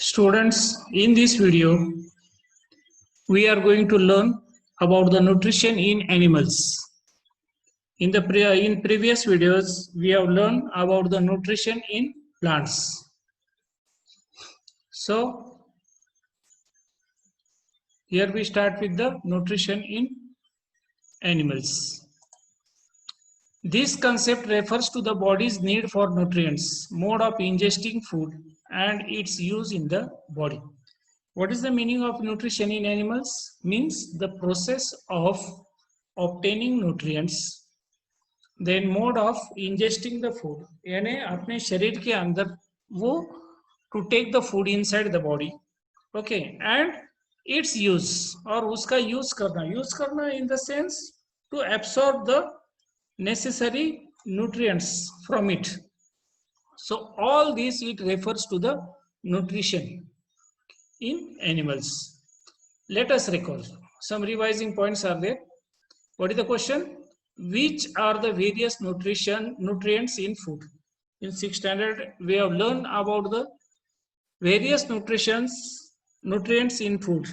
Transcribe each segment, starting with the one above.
Students, in this video, we are going to learn about the nutrition in animals. In previous videos, we have learned about the nutrition in plants. So, here we start with the nutrition in animals. This concept refers to the body's need for nutrients, mode of ingesting food, and its use in the body. What is the meaning of nutrition in animals? Means the process of obtaining nutrients, then mode of ingesting the food. यानी अपने शरीर के अंदर वो to take the food inside the body, okay, and its use और उसका use करना in the sense to absorb the necessary nutrients from it. So all this it refers to the nutrition in animals. Let us recall. Some revising points are there. What is the question? Which are the various nutrients in food? In 6th standard, we have learned about the various nutrients in food,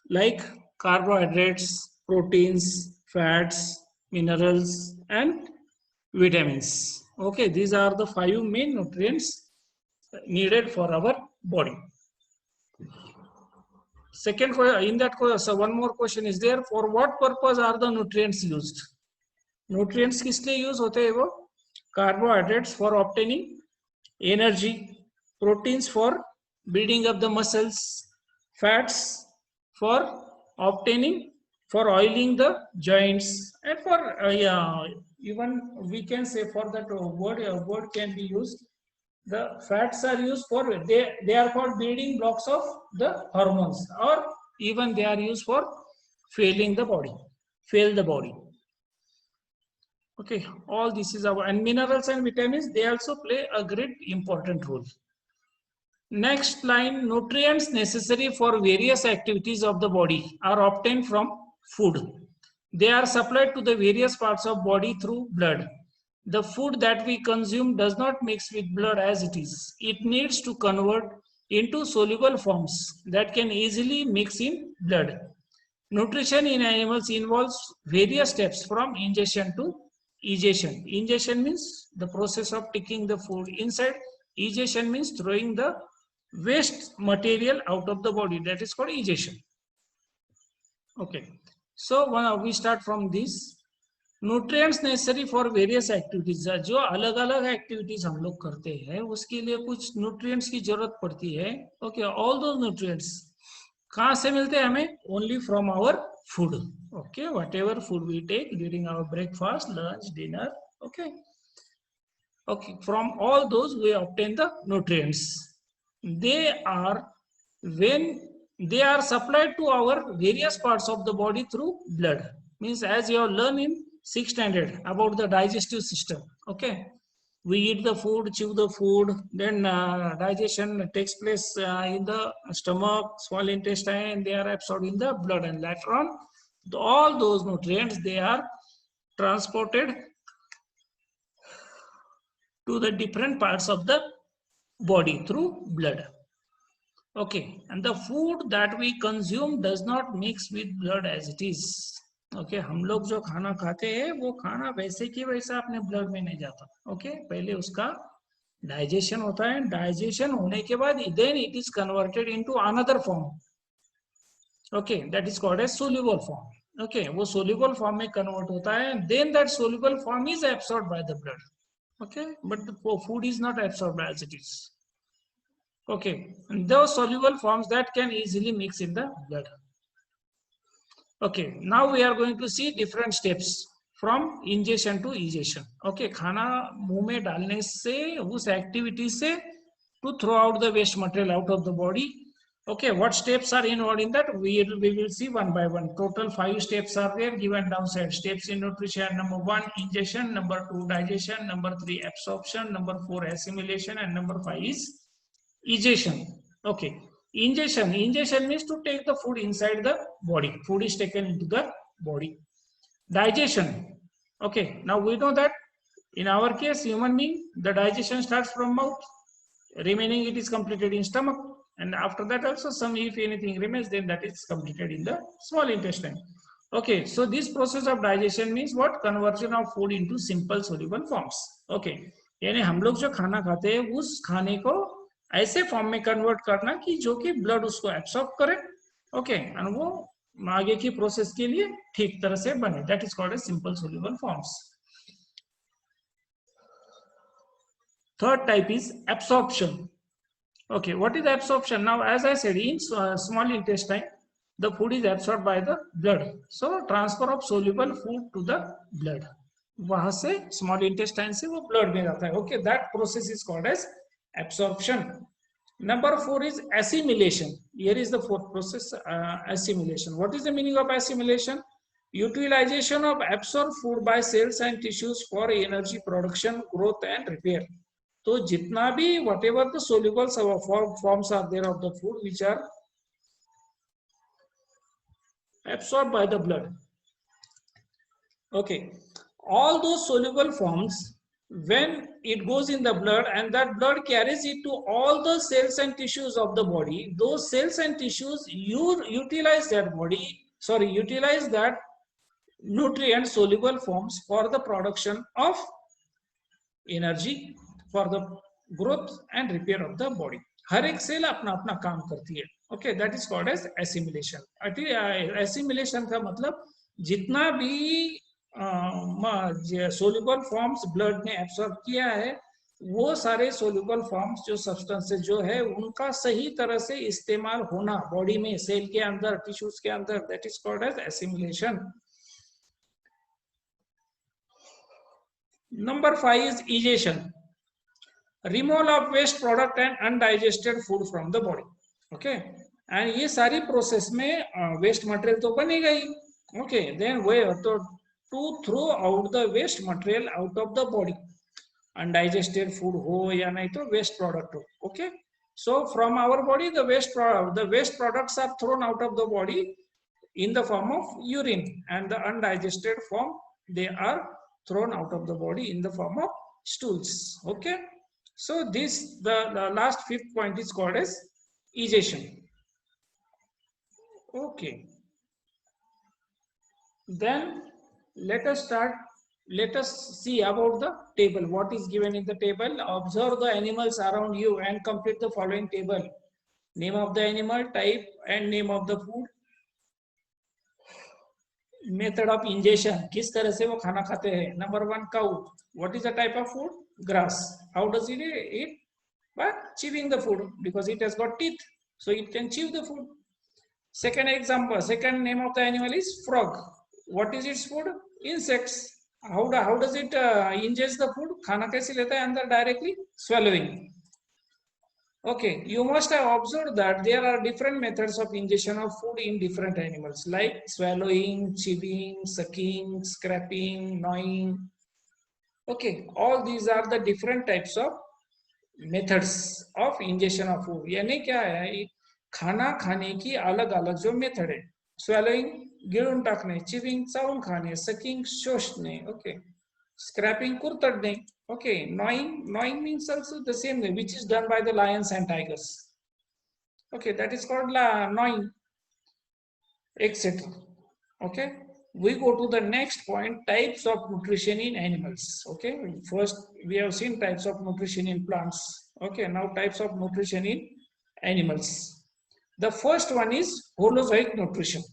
like carbohydrates, proteins, fats, minerals, and vitamins. Okay, these are the 5 main nutrients needed for our body. Second, in that question, one more question is there. For what purpose are the nutrients used? Nutrients किस लिए use होते हैं वो? Carbohydrates for obtaining energy, proteins for building up the muscles, fats for oiling the joints, and for even we can say for that word can be used. The fats are used for they are called building blocks of the hormones, or even they are used for fuel the body. Okay, all this is our, and minerals and vitamins, they also play a great important role. Next line, nutrients necessary for various activities of the body are obtained from food. They are supplied to the various parts of body through blood. The food that we consume does not mix with blood as it is. It needs to convert into soluble forms that can easily mix in blood. Nutrition in animals involves various steps from ingestion to egestion. Ingestion means the process of taking the food inside. Egestion means throwing the waste material out of the body. That is called egestion. Okay. So we start from this. Nutrients necessary for various activities, जो अलग अलग activities हम लोग करते हैं उसके लिए कुछ न्यूट्रिएंट्स की जरूरत पड़ती है. ओके, ऑल दो न्यूट्रिएंट्स कहाँ से मिलते हैं हमें? Only from our food. Okay, whatever food we take during our breakfast, lunch, dinner. Okay, okay, from all those we obtain the nutrients. They are supplied to our various parts of the body through blood. Means as you have learned in 6th standard about the digestive system. Okay, we eat the food, chew the food, then digestion takes place in the stomach, small intestine, they are absorbed in the blood, and later on all those nutrients, they are transported to the different parts of the body through blood. Okay, and the food that we consume does not mix with blood as it is. Okay, हम लोग जो खाना खाते हैं वो खाना वैसे की वैसा अपने ब्लड में नहीं जाता. ओके, पहले उसका डाइजेशन होता है. डाइजेशन होने के बाद then it is converted into another form. Okay, that is called as soluble form. Okay, वो सोल्यूबल फॉर्म में कन्वर्ट होता है, then that soluble form is absorbed by the blood. Okay, but food is not absorbed as it is. Okay, those soluble forms that can easily mix in the blood. Okay, now we are going to see different steps from ingestion to egestion. Okay, खाना मुंह में डालने से, उस activity से to throw out the waste material out of the body. Okay, what steps are involved in that? We will see one by one. Total 5 steps are there given downside. Steps in nutrition: number 1 ingestion, number 2 digestion, number 3 absorption, number 4 assimilation, and number 5 is egestion. Okay. Ingestion means to take the food inside the body. Food is taken into the body. Digestion. Okay, now we know that in our case, human being, the digestion starts from mouth, remaining it is completed in stomach. and after that also some, if anything remains, then that is completed in the small intestine. Okay, so this process of digestion means what? Conversion of food into simple soluble forms. Okay, यानी हम लोग जो खाना खाते हैं उस खाने को ऐसे फॉर्म में कन्वर्ट करना कि जो कि ब्लड उसको एब्सॉर्ब करे. ओके, एंड वो आगे की प्रोसेस के लिए ठीक तरह से बने. That is called as simple soluble forms. Third type is absorption. Okay, what is absorption? Now, as I said, in small intestine, the food is absorbed by the blood. So, transfer of soluble food to the blood. वहां से small intestine से वो blood में जाता है. Okay, that process is called as absorption. Number 4 is assimilation. Here is the fourth process, assimilation. What is the meaning of assimilation? Utilization of absorbed food by cells and tissues for energy production, growth and repair. तो जितना भी whatever the soluble forms are there of the food which are absorbed by the blood. Okay, all those soluble forms, when it goes in the blood and that blood carries it to all the cells and tissues of the body, those cells and tissues utilize that nutrient soluble forms for the production of energy, for the growth and repair of the body. हर एक cell अपना अपना काम करती है. Okay, that is called as assimilation. Assimilation का मतलब जितना भी soluble forms blood ने absorb किया है, वो सारे soluble forms जो substances जो है उनका सही तरह से इस्तेमाल होना बॉडी में, सेल के अंदर, टिश्यूज के अंदर, that is called as assimilation. Number 5 is egestion. Removal of waste product and undigested food from the body. Okay, and ये सारी process में waste material तो बनेगा ही. Okay, then we have to throw out the waste material out of the body. Undigested food हो या नहीं तो waste product हो. Okay, so from our body the waste products are thrown out of the body in the form of urine, and the undigested form they are thrown out of the body in the form of stools. Okay, so this the last fifth point is called as egestion. Okay, then let us see about the table. What is given in the table? Observe the animals around you and complete the following table: name of the animal, type and name of the food, method of ingestion, किस तरह से वो खाना खाते हैं. Number 1, cow. What is the type of food? Grass. How does it eat? By chewing the food, because it has got teeth, so it can chew the food. Second name of the animal is frog. What is its food? Insects. How does it ingest the food? खाना कैसे लेता है अंदर? Directly swallowing. Okay, you must have observed that there are different methods of ingestion of food in different animals, like swallowing, chewing, sucking, scraping, gnawing. Okay, all these are the different types of methods of ingestion of food. यानी क्या है? खाना खाने की अलग अलग जो method है. Swallowing गिळून टाकणे, chewing चावून खाणे, sucking शोषणे. Okay, scraping कुरतडणे. Okay, gnawing means also the same way, which is done by the lions and tigers. Okay, that is called gnawing, etc. Okay, we go to the next point: types of nutrition in animals. Okay, first we have seen types of nutrition in plants. Okay, now types of nutrition in animals. The first one is holozoic nutrition.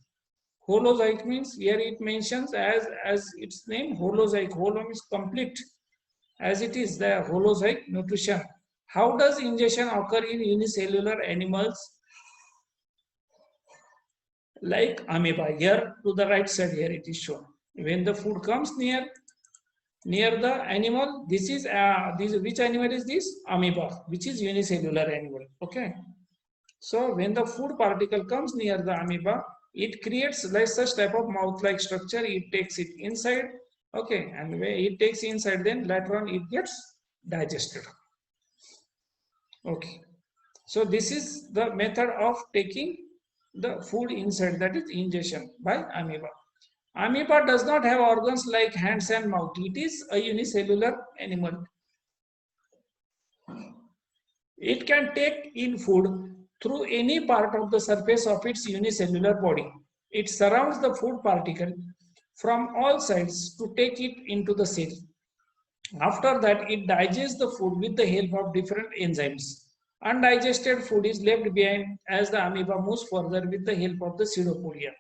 Holozoic means, here it mentions as its name, holozoic. Holo means complete, as it is the holozoic nutrition. How does ingestion occur in unicellular animals like amoeba? Here to the right side, here it is shown. When the food comes near the animal, this is which animal is this? Amoeba, which is unicellular animal. Okay, so when the food particle comes near the amoeba, it creates like such type of mouth-like structure. It takes it inside. Okay, and when it takes inside, then later on it gets digested. Okay, so this is the method of taking the food inside, that is ingestion by amoeba. Amoeba does not have organs like hands and mouth. It is a unicellular animal. It can take in food through any part of the surface of its unicellular body. It surrounds the food particle from all sides to take it into the cell. After that, it digests the food with the help of different enzymes. Undigested food is left behind as the amoeba moves further with the help of the pseudopodia.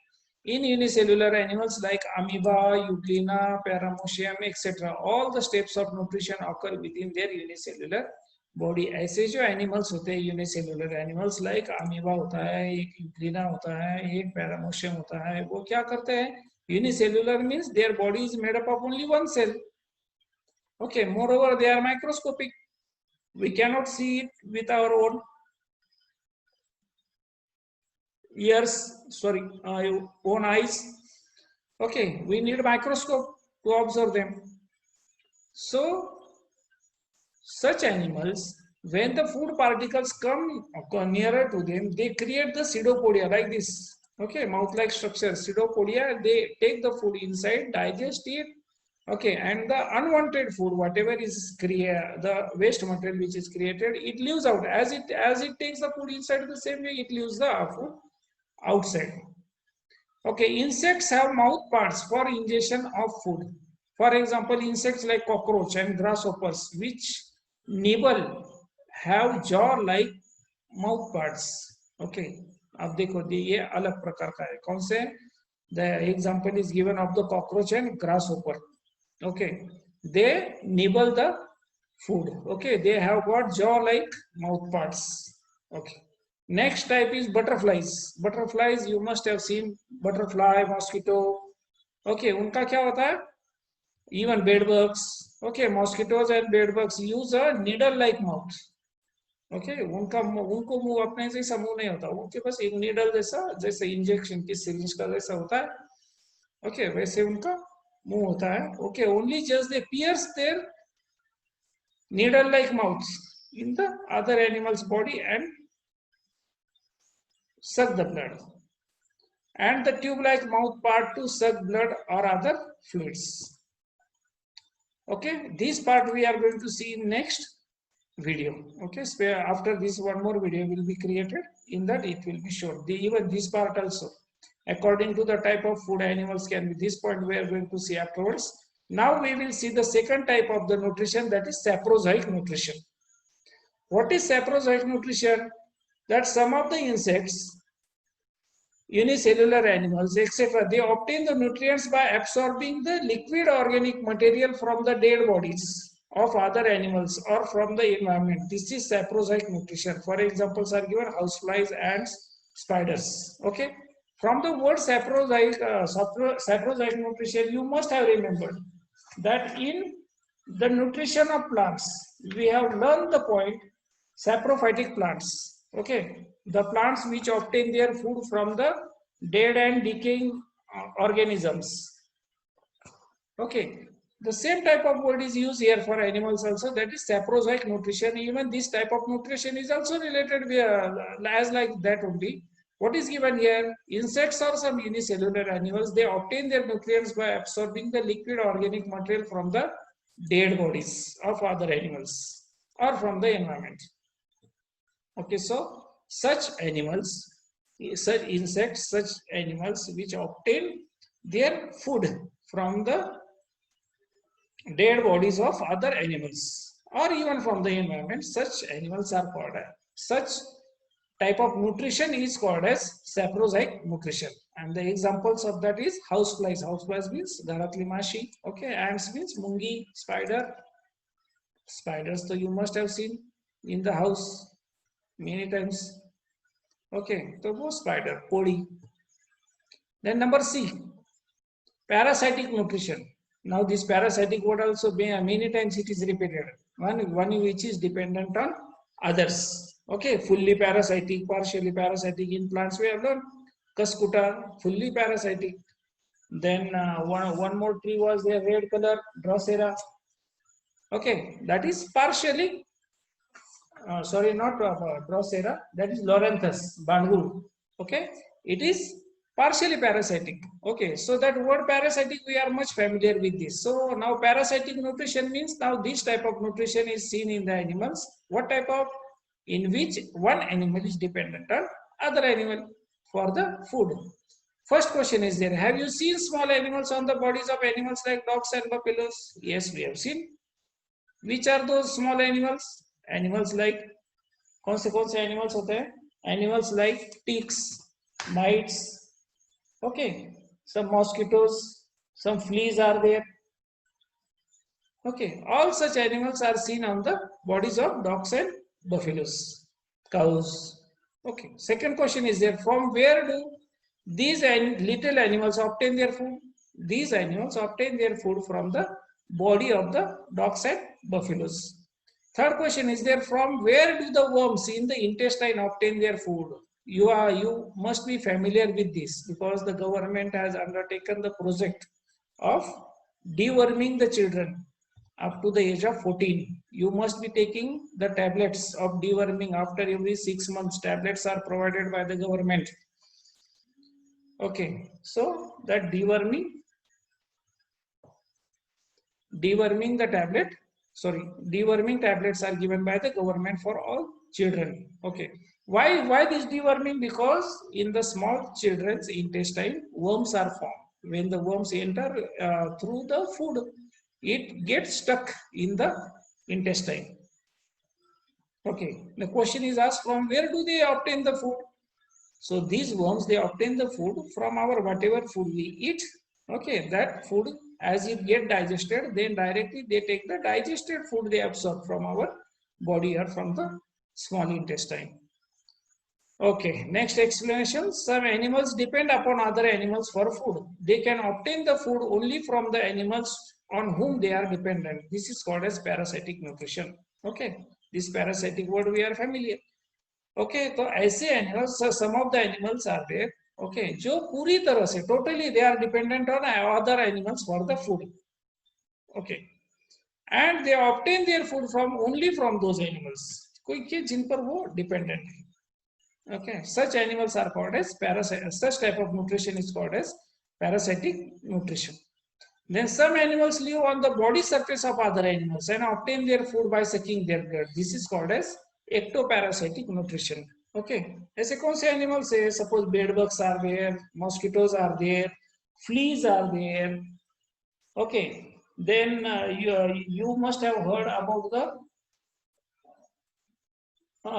In unicellular animals like amoeba, euglena, paramecium, etc., all the steps of nutrition occur within their unicellular body. ऐसे जो animals होते हैं unicellular animals like amoeba होता है, एक euglena होता है, एक paramecium होता है, वो क्या करते हैं? Unicellular means their body is made up of only one cell. Okay, moreover, they are microscopic. We cannot see it with our own ears, own eyes. Okay, we need a microscope to observe them. So, such animals, when the food particles come nearer to them, they create the pseudopodia like this. Okay, mouth-like structure, pseudopodia, they take the food inside, digest it. Okay, and the unwanted food, whatever is created, the waste material which is created, it leaves out. As it takes the food inside, the same way it leaves the food outside. Okay, insects have mouth parts for ingestion of food. For example, insects like cockroach and grasshoppers, which nibble, have jaw-like mouth parts. Okay, अब देखो ये अलग प्रकार का है. कौन से? The example is given of the cockroach and grasshopper. Okay, they nibble the food. Okay, they have got jaw-like mouth parts. Okay. Next type is butterflies. Butterflies, you must have seen butterfly, mosquito. Okay, उनका क्या होता है? Even bedbugs. Okay, mosquitoes and bedbugs use a needle-like mouth. Okay, उनको मुंह अपने जैसा मुंह नहीं होता. उनके पास एक needle जैसा इंजेक्शन की सिरिंज का जैसा होता है. Okay, वैसे उनका मुंह होता है. Okay, only just they pierce their needle-like mouths in the other animal's body and suck the blood, and the tube-like mouth part to suck blood or other fluids. Okay, this part we are going to see in next video. Okay, so after this one more video will be created. In that it will be shown. Even this part also, according to the type of food animals can be. This point we are going to see afterwards. Now we will see the second type of the nutrition, that is saprozoic nutrition. What is saprozoic nutrition? That some of the insects, unicellular animals, etc., they obtain the nutrients by absorbing the liquid organic material from the dead bodies of other animals or from the environment. This is saprozoic nutrition. For examples are given: houseflies, ants, spiders. Okay. From the word saprozoic nutrition, you must have remembered that in the nutrition of plants, we have learned the point saprophytic plants. Okay, the plants which obtain their food from the dead and decaying organisms. Okay, the same type of word is used here for animals also, that is saprozoic nutrition. Even this type of nutrition is also related with, as like that only. What is given here? Insects or some unicellular animals, they obtain their nutrients by absorbing the liquid organic material from the dead bodies of other animals or from the environment. Okay, so such animals, such insects, such animals which obtain their food from the dead bodies of other animals or even from the environment, such animals are called as, such type of nutrition is called as saprozoic nutrition. And the examples of that is houseflies. Houseflies means Garatli Mashi. Okay, ants means Mungi, spider. Spiders, so you must have seen in the house many times. Okay, so वो spider, podi. Then number C, parasitic nutrition. Now this parasitic word also many times it is repeated. One which is dependent on others. Okay, fully parasitic, partially parasitic. In plants we have learned Cuscuta, fully parasitic. Then one more tree was there, red color, Drosera. Okay, that is partially, sorry, not Drosera, that is Loranthus, Bangur. Okay, it is partially parasitic. Okay, so that word parasitic, we are much familiar with this. So now parasitic nutrition means now this type of nutrition is seen in the animals. What type of? in which one animal is dependent on other animal for the food. First question is there. Have you seen small animals on the bodies of animals like dogs and buffaloes? Yes, we have seen. Which are those small animals? Animals like कौन से animals होते हैं? Animals like ticks, mites, okay, some mosquitoes, some fleas are there. Okay, all such animals are seen on the bodies of dogs and buffaloes, cows. Okay, second question is there. From where do these little animals obtain their food? These animals obtain their food from the body of the dogs and buffaloes. Third question is there. From where do the worms in the intestine obtain their food? You must be familiar with this because the government has undertaken the project of deworming the children up to the age of 14. You must be taking the tablets of deworming after every 6 months. Tablets are provided by the government. Okay, so that deworming tablets are given by the government for all children. Okay, why this deworming? Because in the small children's intestine, worms are formed. When the worms enter through the food, it gets stuck in the intestine. Okay, the question is asked, from where do they obtain the food? So these worms, they obtain the food from our whatever food we eat. Okay, that food, as it get digested, then directly they take the digested food they absorb from our body or from the small intestine. Okay, next explanation. Some animals depend upon other animals for food. They can obtain the food only from the animals on whom they are dependent. This is called as parasitic nutrition. Okay, this parasitic word we are familiar. Okay, तो ऐसे animals, some of the animals are there. Okay, जो पूरी तरह से totally they are dependent on other animals for the food. Okay, and they obtain their food from only from those animals. कोई के जिन पर वो dependent है. Okay, such animals are called as parasite. Such type of nutrition is called as parasitic nutrition. Then some animals live on the body surface of other animals and obtain their food by sucking their blood. This is called as ectoparasitic nutrition. Okay, ऐसे कौन से animals है? Suppose bed bugs are there, mosquitoes are there, fleas are there. Okay, then you must have heard about the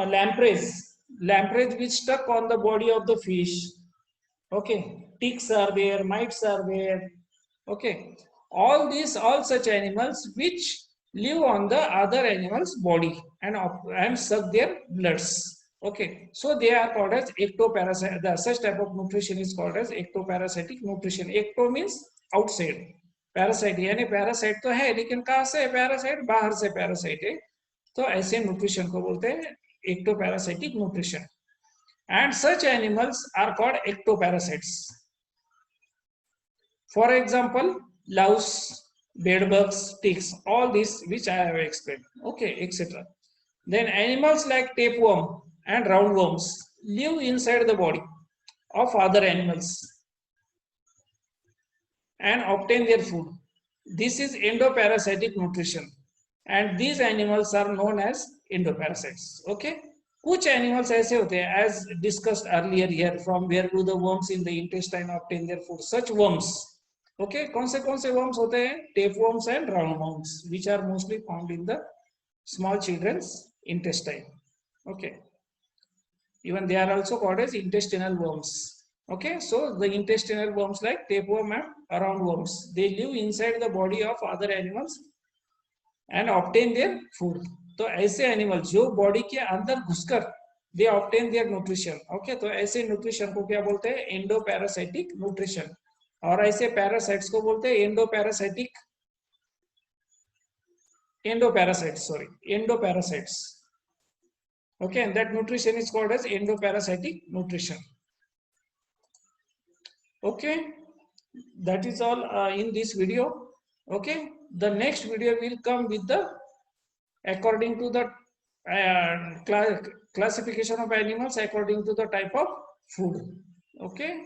lampreys. Lampreys which stuck on the body of the fish. Okay, ticks are there, mites are there. Okay, all such animals which live on the other animal's body and suck their bloods. Okay, so they are called as ectoparasitic. Such type of nutrition is called as ectoparasitic nutrition. Ecto means outside, parasite यानी parasite तो है लेकिन कहाँ से है parasite? बाहर से parasite है, तो ऐसे nutrition को बोलते हैं ectoparasitic nutrition. And such animals are called ectoparasites. For example, louse, bedbugs, ticks, all these which I have explained. Okay, etc. Then animals like tapeworm and roundworms live inside the body of other animals and obtain their food. This is endoparasitic nutrition, and these animals are known as endoparasites. Okay. कुछ animals ऐसे होते हैं as discussed earlier here. From where do the worms in the intestine obtain their food? Such worms. Okay, कौन से worms होते हैं? Tapeworms and roundworms, which are mostly found in the small children's intestine. Okay, even they are also called as intestinal worms. Okay, so the intestinal worms like tapeworm and roundworms, they live inside the body of other animals and obtain their food. तो ऐसे animal जो body के अंदर घुसकर दे obtain their nutrition. Okay, तो ऐसे nutrition को क्या बोलते हैं? Endoparasitic nutrition. और ऐसे पैरासाइट्स को बोलते हैं endoparasites. Okay, and that nutrition is called as endoparasitic nutrition. Okay, that is all in this video. Okay, the next video will come with the according to the classification of animals according to the type of food. Okay.